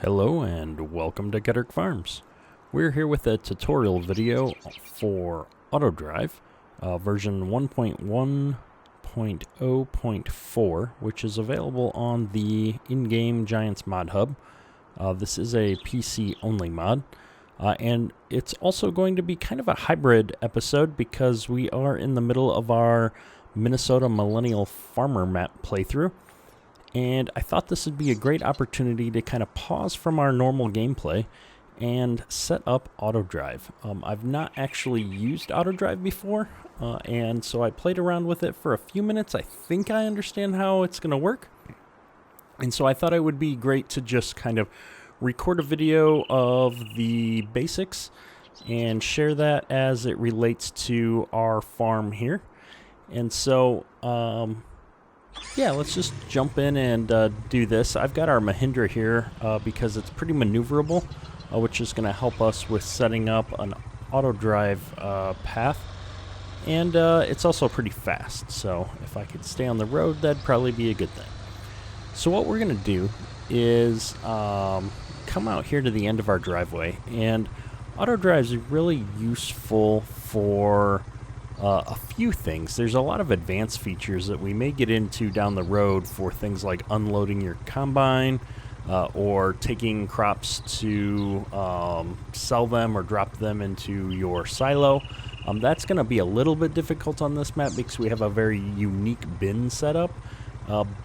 Hello and welcome to Getter Farms. We're here with a tutorial video for AutoDrive version 1.1.0.4, which is available on the in-game Giants mod hub. This is a PC only mod, and it's also going to be kind of a hybrid episode because we are in the middle of our Minnesota Millennial Farmer map playthrough. And I thought this would be a great opportunity to kind of pause from our normal gameplay and set up AutoDrive. I've not actually used AutoDrive before, and so I played around with it for a few minutes. I think I understand how it's going to work. And so I thought it would be great to just kind of record a video of the basics and share that as it relates to our farm here. And so, yeah, let's just jump in and do this. I've got our Mahindra here because it's pretty maneuverable, which is going to help us with setting up an AutoDrive path. And it's also pretty fast, so if I could stay on the road, that'd probably be a good thing. So what we're going to do is come out here to the end of our driveway, and AutoDrive is really useful for a few things. There's a lot of advanced features that we may get into down the road for things like unloading your combine or taking crops to sell them or drop them into your silo. That's going to be a little bit difficult on this map because we have a very unique bin setup,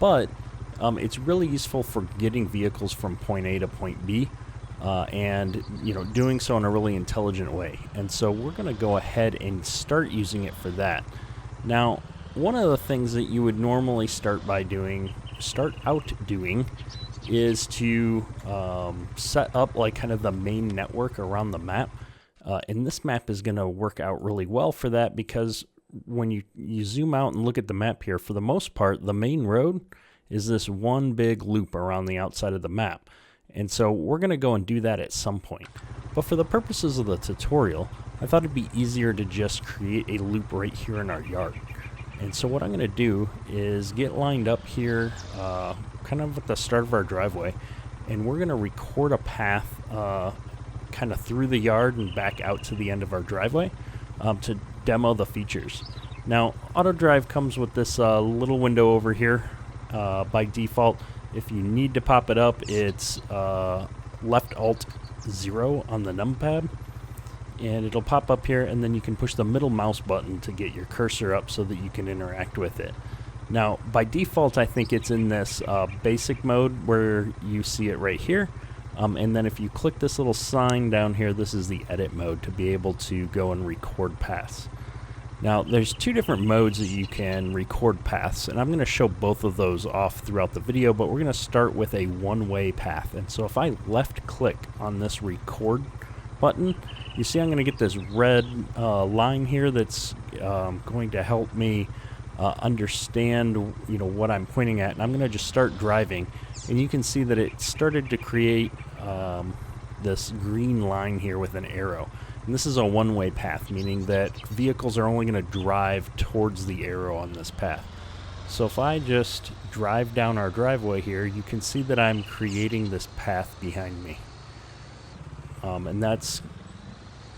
but it's really useful for getting vehicles from point A to point B. And doing so in a really intelligent way. And so we're going to go ahead and start using it for that. Now, one of the things that you would normally start out doing is to set up like kind of the main network around the map. And this map is going to work out really well for that because when you zoom out and look at the map here, for the most part, the main road is this one big loop around the outside of the map. And so we're going to go and do that at some point. But for the purposes of the tutorial, I thought it'd be easier to just create a loop right here in our yard. And so what I'm going to do is get lined up here kind of at the start of our driveway, and we're going to record a path kind of through the yard and back out to the end of our driveway to demo the features. Now, AutoDrive comes with this little window over here by default. If you need to pop it up, it's left Alt 0 on the numpad, and it'll pop up here, and then you can push the middle mouse button to get your cursor up so that you can interact with it. Now, by default, I think it's in this basic mode where you see it right here, and then if you click this little sign down here, this is the edit mode to be able to go and record paths. Now, there's two different modes that you can record paths, and I'm going to show both of those off throughout the video, but we're going to start with a one-way path. And so if I left-click on this record button, you see I'm going to get this red line here that's going to help me understand what I'm pointing at. And I'm going to just start driving, and you can see that it started to create this green line here with an arrow. And this is a one-way path, meaning that vehicles are only going to drive towards the arrow on this path. So if I just drive down our driveway here, you can see that I'm creating this path behind me. And that's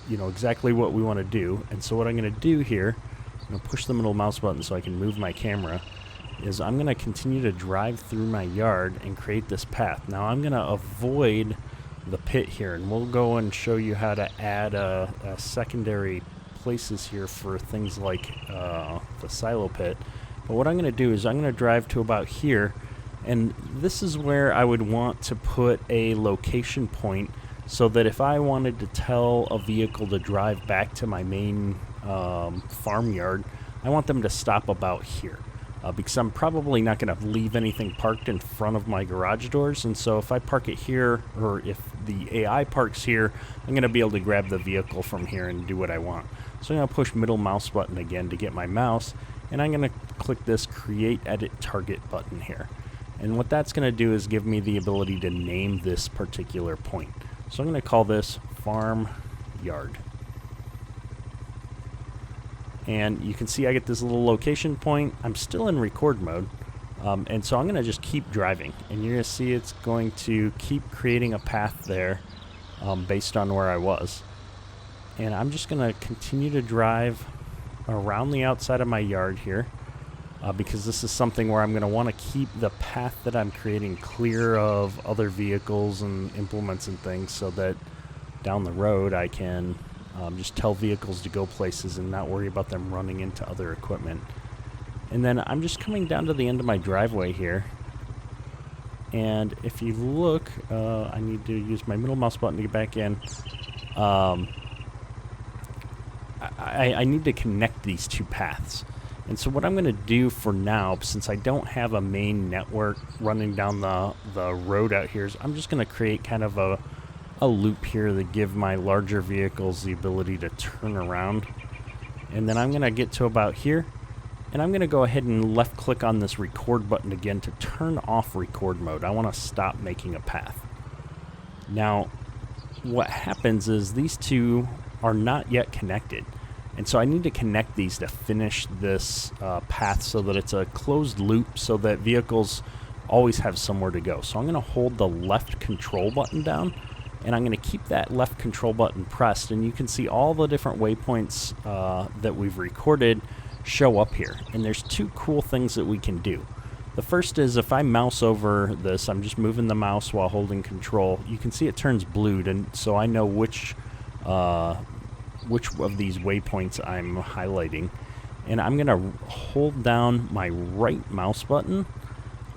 exactly what we want to do. And so what I'm going to do here, I'm going to push the middle mouse button so I can move my camera, is I'm going to continue to drive through my yard and create this path. Now I'm going to avoid the pit here, and we'll go and show you how to add secondary places here for things like the silo pit. But what I'm going to do is I'm going to drive to about here, and this is where I would want to put a location point so that if I wanted to tell a vehicle to drive back to my main farmyard, I want them to stop about here. Because I'm probably not going to leave anything parked in front of my garage doors, and so if I park it here, or if the AI parks here, I'm going to be able to grab the vehicle from here and do what I want. So I'm going to push middle mouse button again to get my mouse, and I'm going to click this Create Edit Target button here. And what that's going to do is give me the ability to name this particular point. So I'm going to call this Farm Yard. And you can see I get this little location point. I'm still in record mode, And so I'm going to just keep driving, and you're going to see it's going to keep creating a path there based on where I was. And I'm just going to continue to drive around the outside of my yard here because this is something where I'm going to want to keep the path that I'm creating clear of other vehicles and implements and things, so that down the road I can just tell vehicles to go places and not worry about them running into other equipment. And then I'm just coming down to the end of my driveway here. And if you look, I need to use my middle mouse button to get back in. I need to connect these two paths. And so what I'm going to do for now, since I don't have a main network running down the road out here, is I'm just going to create kind of a loop here to give my larger vehicles the ability to turn around. And then I'm going to get to about here, and I'm going to go ahead and left click on this record button again to turn off record mode. I want to stop making a path. Now what happens is these two are not yet connected, and so I need to connect these to finish this path so that it's a closed loop, so that vehicles always have somewhere to go. So I'm going to hold the left control button down, and I'm going to keep that left control button pressed, and you can see all the different waypoints that we've recorded show up here. And there's two cool things that we can do. The first is if I mouse over this, I'm just moving the mouse while holding control, you can see it turns blued, and so I know which of these waypoints I'm highlighting. And I'm going to hold down my right mouse button,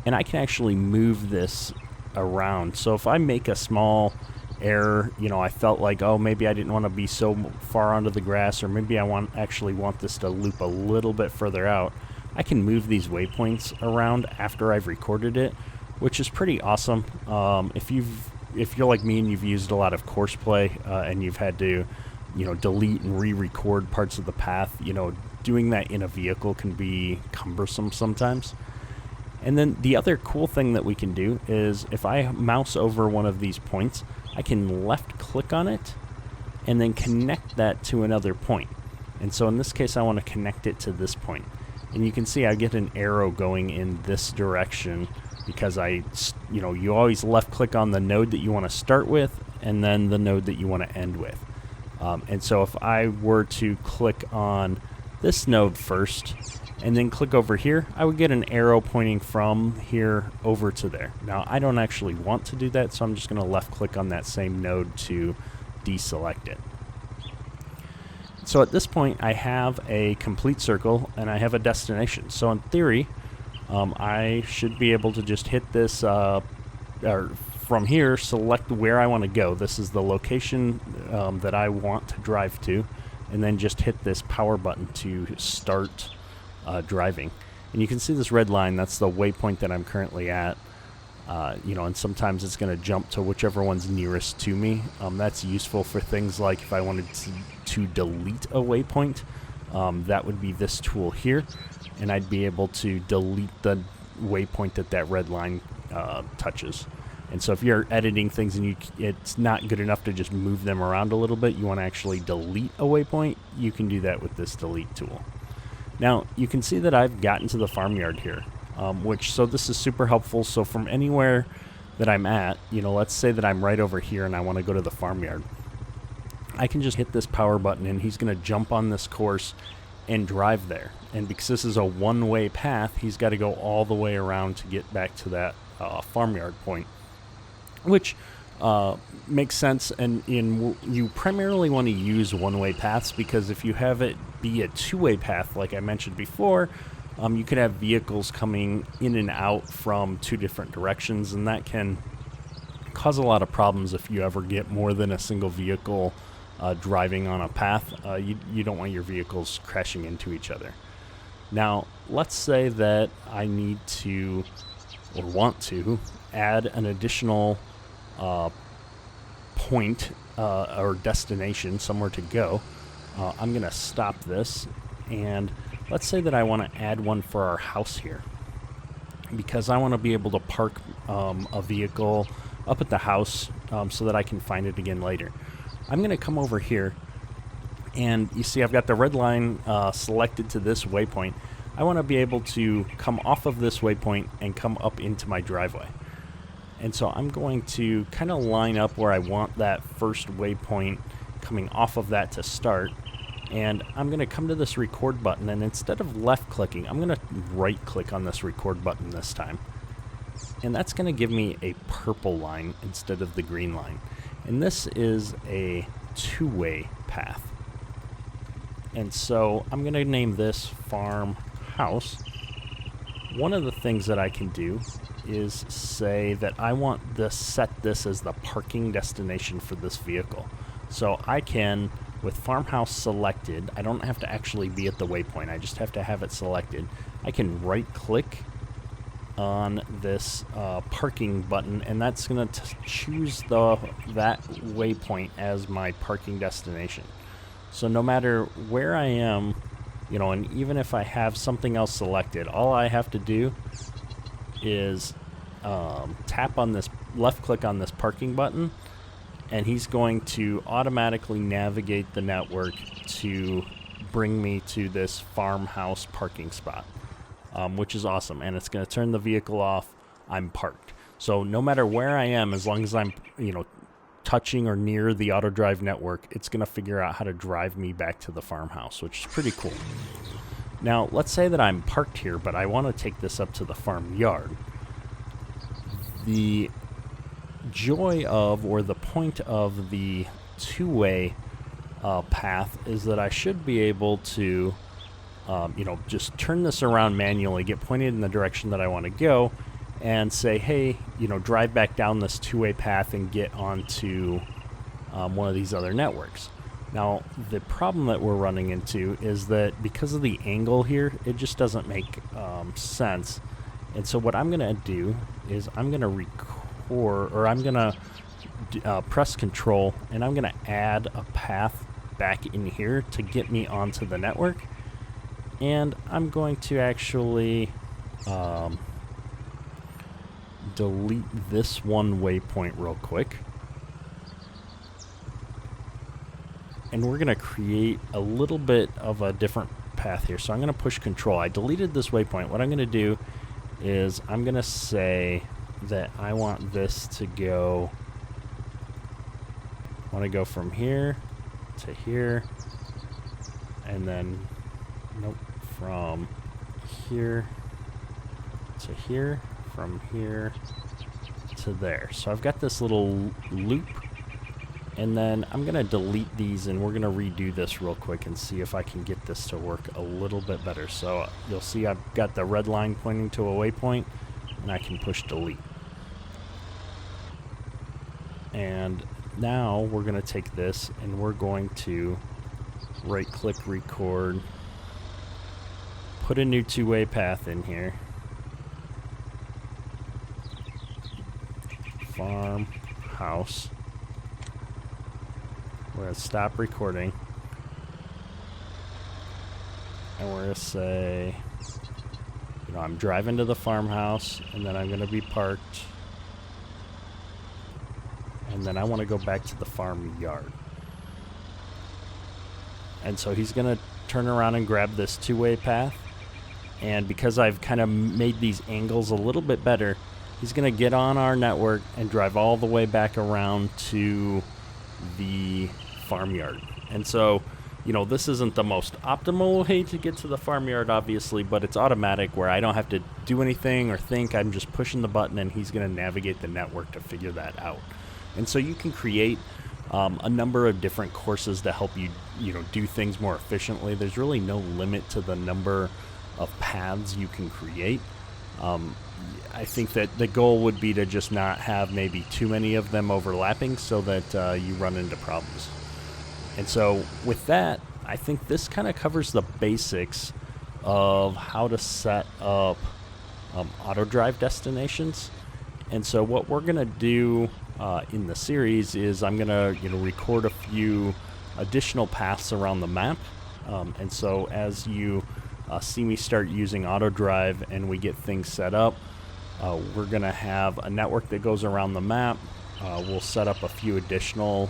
and I can actually move this around. So if I make a small error, I felt like, oh, maybe I didn't want to be so far onto the grass, or maybe I actually want this to loop a little bit further out, I can move these waypoints around after I've recorded it, which is pretty awesome. If you're like me and you've used a lot of courseplay and you've had to delete and re-record parts of the path, doing that in a vehicle can be cumbersome sometimes. And then the other cool thing that we can do is if I mouse over one of these points, I can left click on it and then connect that to another point. And so in this case, I want to connect it to this point. And you can see I get an arrow going in this direction because you always left click on the node that you want to start with and then the node that you want to end with. And so if I were to click on this node first and then click over here, I would get an arrow pointing from here over to there. Now I don't actually want to do that, so I'm just going to left click on that same node to deselect it. So at this point I have a complete circle and I have a destination. So in theory, I should be able to just hit this, or from here select where I want to go. This is the location that I want to drive to, and then just hit this power button to start driving. And you can see this red line, that's the waypoint that I'm currently at. And sometimes it's going to jump to whichever one's nearest to me. That's useful for things like if I wanted to delete a waypoint, that would be this tool here, and I'd be able to delete the waypoint that red line touches. And so if you're editing things and it's not good enough to just move them around a little bit, you want to actually delete a waypoint, you can do that with this delete tool. Now you can see that I've gotten to the farmyard here, so this is super helpful. So from anywhere that I'm at, let's say that I'm right over here and I want to go to the farmyard, I can just hit this power button and he's going to jump on this course and drive there. And because this is a one-way path, he's got to go all the way around to get back to that farmyard point, which makes sense. And you primarily want to use one-way paths, because if you have it be a two-way path, like I mentioned before, you could have vehicles coming in and out from two different directions, and that can cause a lot of problems if you ever get more than a single vehicle driving on a path. You don't want your vehicles crashing into each other. Now, let's say that I need to, or want to, add an additional point or destination, somewhere to go. I'm going to stop this, and let's say that I want to add one for our house here, because I want to be able to park a vehicle up at the house so that I can find it again later. I'm going to come over here, and you see I've got the red line selected to this waypoint. I want to be able to come off of this waypoint and come up into my driveway. And so I'm going to kind of line up where I want that first waypoint coming off of that to start. And I'm going to come to this record button, and instead of left clicking, I'm going to right click on this record button this time. And that's going to give me a purple line instead of the green line. And this is a two-way path. And so I'm going to name this farmhouse. One of the things that I can do is say that I want to set this as the parking destination for this vehicle. So I can, with farmhouse selected, I don't have to actually be at the waypoint, I just have to have it selected. I can right click on this parking button, and that's going to choose that waypoint as my parking destination. So no matter where I am, you know, and even if I have something else selected, all I have to do is tap on this, left click on this parking button, and he's going to automatically navigate the network to bring me to this farmhouse parking spot, which is awesome. And it's going to turn the vehicle off. I'm parked. So no matter where I am, as long as I'm, you know, touching or near the AutoDrive network, it's going to figure out how to drive me back to the farmhouse, which is pretty cool. Now, let's say that I'm parked here, but I want to take this up to the farmyard. The joy of, or the point of the two-way path is that I should be able to, you know, just turn this around manually, get pointed in the direction that I want to go, and say, hey, you know, drive back down this two-way path and get onto one of these other networks. Now, the problem that we're running into is that because of the angle here, it just doesn't make sense. And so what I'm going to do is I'm going to record, or I'm going to press Control, and I'm going to add a path back in here to get me onto the network. And I'm going to actually delete this one waypoint real quick. And we're going to create a little bit of a different path here. So I'm going to push Control. I deleted this waypoint. What I'm going to do is I'm going to say that I want this to go, I want to go from here to here, and then, nope, from here to here, from here to there. So I've got this little loop, and then I'm going to delete these, and we're going to redo this real quick and see if I can get this to work a little bit better. So you'll see I've got the red line pointing to a waypoint, and I can push delete. And now we're going to take this, and we're going to right click record, put a new two-way path in here, farmhouse. We're going to stop recording, and we're going to say, you know, I'm driving to the farmhouse, and then I'm going to be parked, and then I want to go back to the farmyard. And so he's going to turn around and grab this two-way path, and because I've kind of made these angles a little bit better, he's going to get on our network and drive all the way back around to the farmyard. And so, you know, this isn't the most optimal way to get to the farmyard, obviously, but it's automatic where I don't have to do anything or think. I'm just pushing the button, and he's going to navigate the network to figure that out. And so you can create a number of different courses to help you, you know, do things more efficiently. There's really no limit to the number of paths you can create. I think that the goal would be to just not have maybe too many of them overlapping so that you run into problems. And so with that, I think this kind of covers the basics of how to set up AutoDrive destinations. And so what we're going to do in the series is I'm going to, you know, record a few additional paths around the map. And so as you see me start using AutoDrive and we get things set up, we're going to have a network that goes around the map. We'll set up a few additional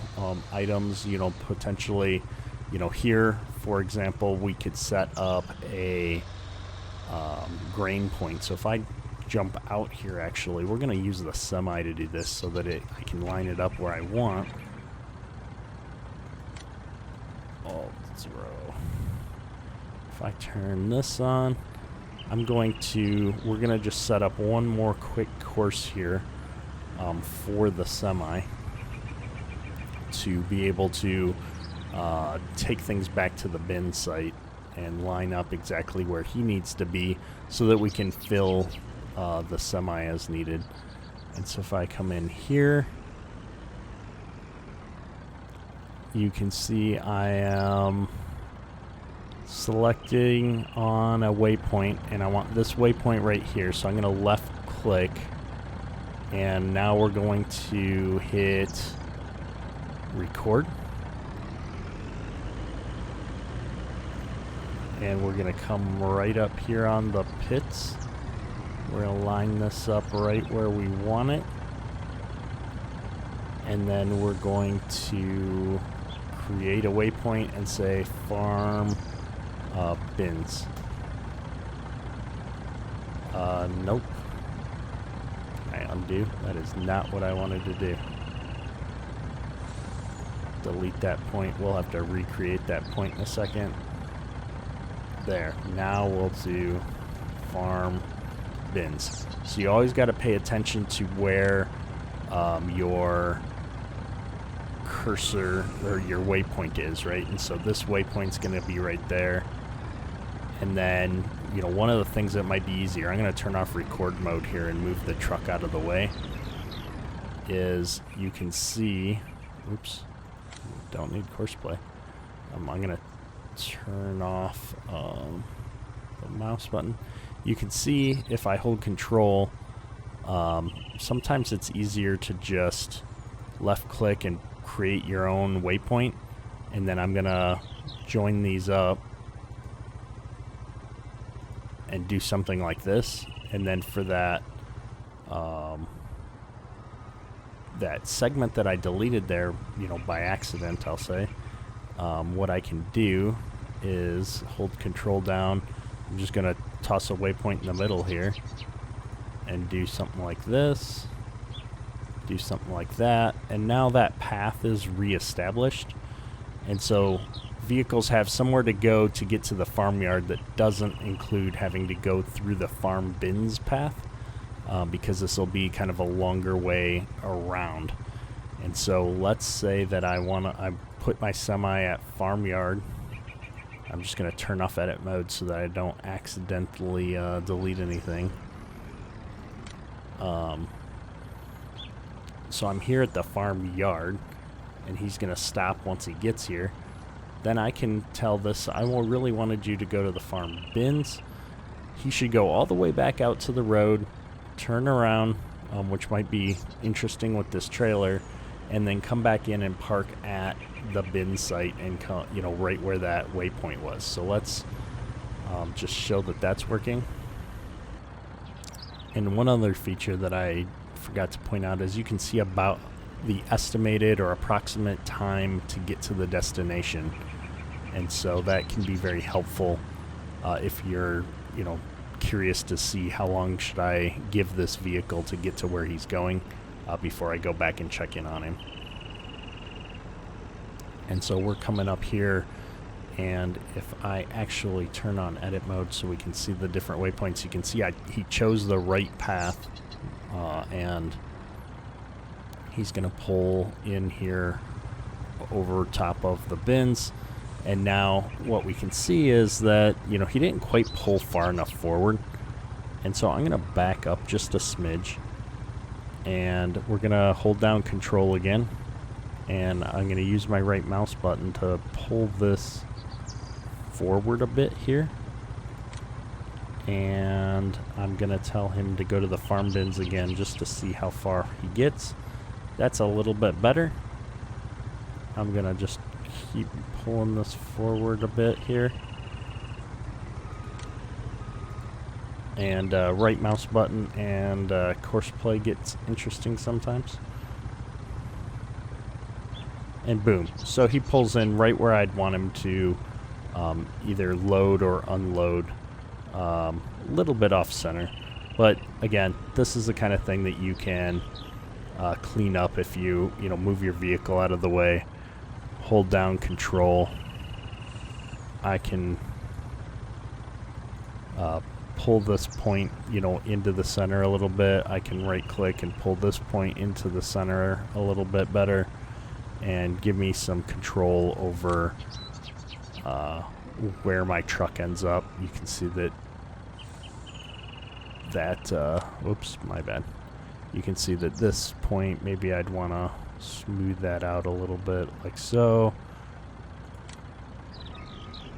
items, you know, potentially, you know, here, for example, we could set up a grain point. So if I jump out here, actually, we're going to use the semi to do this so that I can line it up where I want. Alt 0. If I turn this on, we're going to just set up one more quick course here for the semi to be able to take things back to the bin site and line up exactly where he needs to be so that we can fill the semi as needed. And so if I come in here, you can see I am selecting on a waypoint, and I want this waypoint right here. So I'm going to left click, and now we're going to hit record. And we're going to come right up here on the pits. We're going to line this up right where we want it. And then we're going to create a waypoint and say farm bins. Nope. I undo. That is not what I wanted to do. Delete that point. We'll have to recreate that point in a second. There. Now we'll do farm bins. So you always got to pay attention to where your cursor or your waypoint is, right? And so this waypoint's going to be right there. And then, you know, one of the things that might be easier, I'm going to turn off record mode here and move the truck out of the way, is you can see, oops, don't need course play. I'm going to turn off the mouse button. You can see if I hold control, sometimes it's easier to just left click and create your own waypoint, and then I'm going to join these up and do something like this. And then for that that segment that I deleted there, you know, by accident, I'll say, what I can do is hold control down. I'm just going to toss a waypoint in the middle here and do something like this, do something like that, and now that path is reestablished. And so vehicles have somewhere to go to get to the farmyard that doesn't include having to go through the farm bins path, because this will be kind of a longer way around. And so let's say that I put my semi at farmyard. I'm just going to turn off edit mode so that I don't accidentally delete anything. So I'm here at the farmyard, and he's going to stop once he gets here. Then I can tell this, I really wanted you to go to the farm bins. He should go all the way back out to the road, turn around, which might be interesting with this trailer, and then come back in and park at the bin site and you know, right where that waypoint was. So let's just show that that's working. And one other feature that I forgot to point out is you can see about the estimated or approximate time to get to the destination. And so that can be very helpful if you're, you know, curious to see how long should I give this vehicle to get to where he's going before I go back and check in on him. And so we're coming up here, and if I actually turn on edit mode so we can see the different waypoints, you can see he chose the right path, and he's going to pull in here over top of the bins. And now what we can see is that, you know, he didn't quite pull far enough forward. And so I'm going to back up just a smidge, and we're going to hold down control again. And I'm going to use my right mouse button to pull this forward a bit here. And I'm going to tell him to go to the farm bins again just to see how far he gets. That's a little bit better. I'm going to just keep pulling this forward a bit here. And right mouse button and course play gets interesting sometimes. And boom. So he pulls in right where I'd want him to either load or unload a little bit off center. But again, this is the kind of thing that you can clean up if you move your vehicle out of the way, hold down control. I can pull this point, into the center a little bit. I can right click and pull this point into the center a little bit better and give me some control over where my truck ends up. You can see that oops, my bad. You can see that this point, maybe I'd want to smooth that out a little bit like so.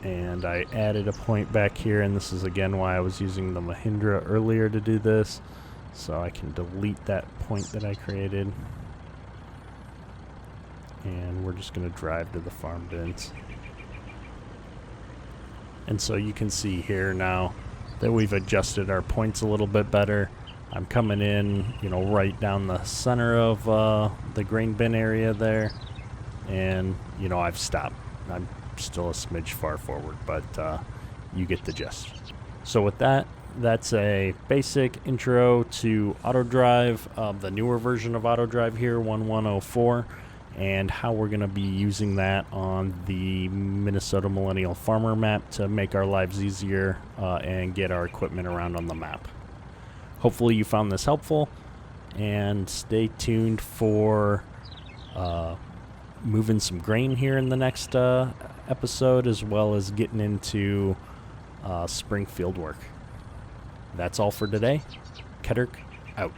And I added a point back here, and this is again why I was using the Mahindra earlier to do this. So I can delete that point that I created. And we're just going to drive to the farm bins. And so you can see here now that we've adjusted our points a little bit better. I'm coming in, right down the center of the grain bin area there. And, I've stopped. I'm still a smidge far forward, but you get the gist. So with that, that's a basic intro to AutoDrive, the newer version of AutoDrive here, 1.1.0.4, and how we're going to be using that on the Minnesota Millennial Farmer map to make our lives easier and get our equipment around on the map. Hopefully you found this helpful, and stay tuned for moving some grain here in the next episode, as well as getting into spring field work. That's all for today. Ketterk out.